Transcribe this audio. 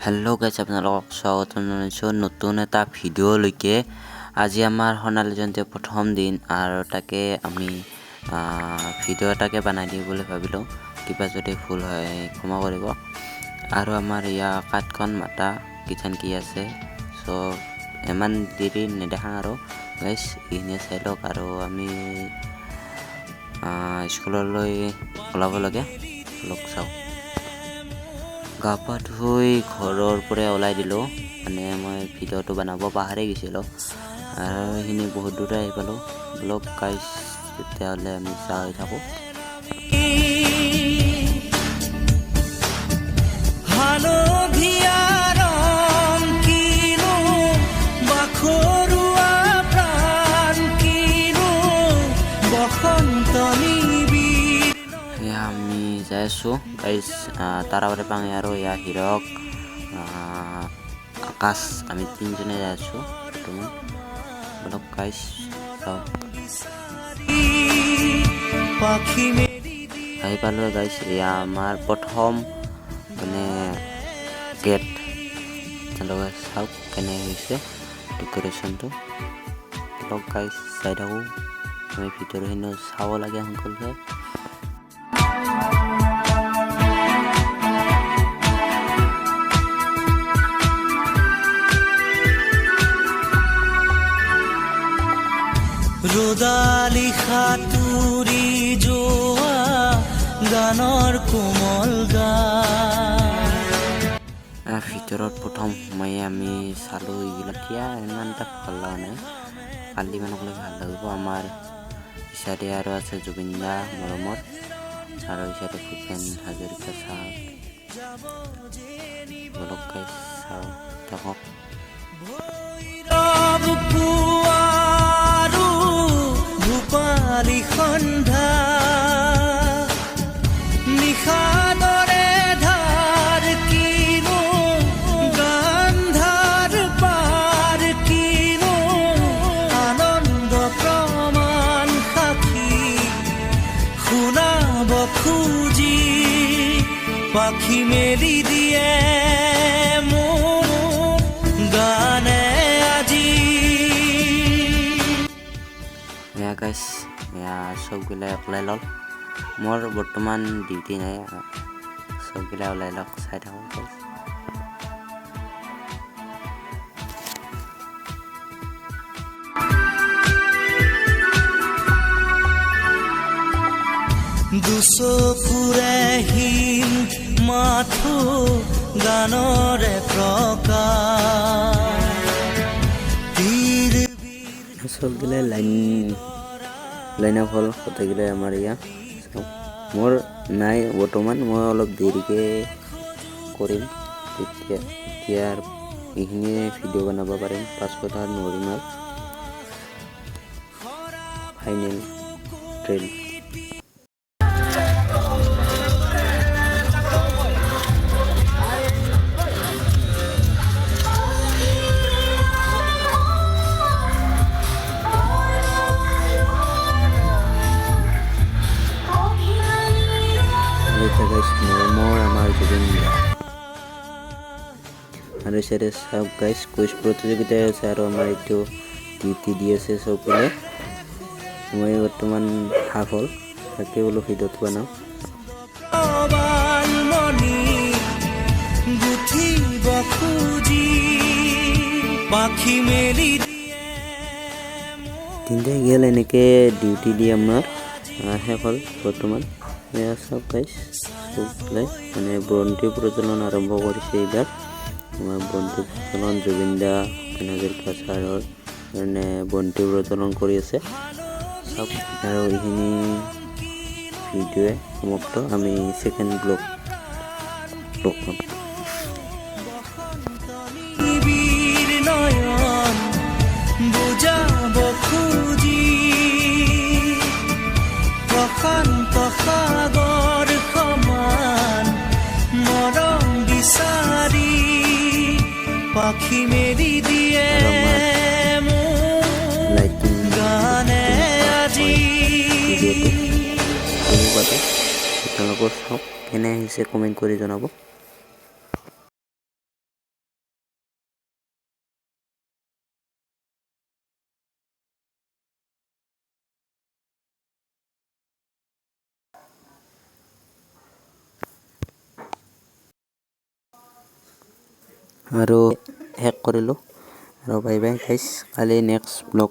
Hello' guys, আপোনালোকক স্বাগতম জনাইছোঁ নতুন এটা ভিডিঅ'লৈকে। আজি আমাৰ সোণালী জয়ন্তীৰ প্ৰথম দিন আৰু তাকে আমি ভিডিঅ' এটাকে বনাই দিওঁ বুলি ভাবিলোঁ। কিবা যদি ভুল হয় ক্ষমা কৰিব। আৰু আমাৰ ইয়াৰ কাঠখন মাতা কিজান কি আছে, চ' ইমান দেৰি নেদেখা আৰু গাইজ এইখিনিয়ে চাই লওক। আৰু আমি স্কুললৈ ওলাব লাগে, লগ চাওক। গা পা ধুই ঘৰৰ পৰা ওলাই দিলোঁ, মানে মই ভিডিঅ'টো বনাব পাহৰি গৈছিলোঁ আৰু এইখিনি বহুত দূৰে আহি পালোঁ। ব্লগ গাইজ, তেতিয়াহ'লে আমি চাই থাকোঁ। আমি যাই আছোঁ গাইজ তাৰাবাৰী পাঙি আৰু ইয়াৰ হিৰক আকাশ, আমি তিনিজনে যাই আছোঁ বৰ্তমান। অলপ গাইজ চাওঁ, আহি পালোঁ গাইজ। এয়া আমাৰ প্ৰথম মানে গেট। তেওঁলোকে চাওক কেনে হৈছে ডেক'ৰেশ্যনটো। অলপ গাইজ চাই থাকোঁ, আমি ভিতৰখিনি চাব লাগে সকলোকে। ৰোদালি সাতুৰি যোৱা গানৰ কোমল গান। ভিতৰত প্ৰথম সোমাই আমি চালোঁ এইবিলাক। এতিয়া ইমান এটা ভাল লগা নাই, কালি মানকলৈ ভাল লাগিব। আমাৰ ইচাইডে আৰু আছে জুবিন দা মৰমৰ, আৰু ইচাইডে ভূপেন হাজৰিকা চাওক। অলপ গাইজ চাওঁ থাকক। সন্ধ্যা নিশাদৰে ধাৰ কিনো গান্ধাৰ পাৰ কিনো আনন্দ প্ৰমাণ সাক্ষী শুনাব খুজি পাখি মেলি দিয়ে মোৰ গানে আজি। গাইজ চবগিলাই ওলাই লওক, মোৰ বৰ্তমান ডিউটি নাই, চবগিলাই ওলাই লওক, চাই থাকক গাইজ। দুচকুৰে হিম মাথো গানৰে প্ৰকাশ। চবগিলাই লাইন আপ হ'ল, গোটেইগিলাই আমাৰ ইয়াত। মোৰ নাই বৰ্তমান, মই অলপ দেৰিকৈ কৰিম, তেতিয়া এইখিনিয়ে ভিডিঅ' বনাব পাৰিম। পাছপৰ্ট আৰু নোৱাৰিম আৰু ফাইনেল ট্ৰেইল। মৰমৰ আমাৰ জুবিন দা। আৰু চাইডে চাওক গাইজ, কুইজ প্ৰতিযোগিতাই আছে আৰু আমাৰ এইটো ডিউটি দি আছে চবফালে। মই বৰ্তমান হাফ হ'ল, তাকে বোলো ভিডিঅ'টো বনাওঁ। তিনিটাই গেল এনেকৈ ডিউটি দি আমাৰ শেষ হ'ল বৰ্তমান। এয়া চাওক গাইজ, মানে বন্তি প্ৰজ্বলন আৰম্ভ কৰিছে এইবাৰ। আমাৰ বন্তি প্ৰজ্বলন জুবিন দা ভূপেন হাজৰিকা ছাৰৰ কাৰণে বন্তি প্ৰজ্বলন কৰি আছে চাওক। আৰু এইখিনি ভিডিঅ'য়ে সমাপ্ত, আমি ছেকেণ্ড ব্লগ পাম। বুজাব খুজি প্ৰশান্ত সাগৰ সমান মৰম বিচাৰি পাখি মেলি দিয়ে মোৰ গানে আজি। আপোনালোকৰ চাওক কেনে আহিছে, কমেণ্ট কৰি জনাব। আৰু শেষ কৰিলোঁ আৰু বাই বাই গাইছ কালি নেক্সট ব্লগ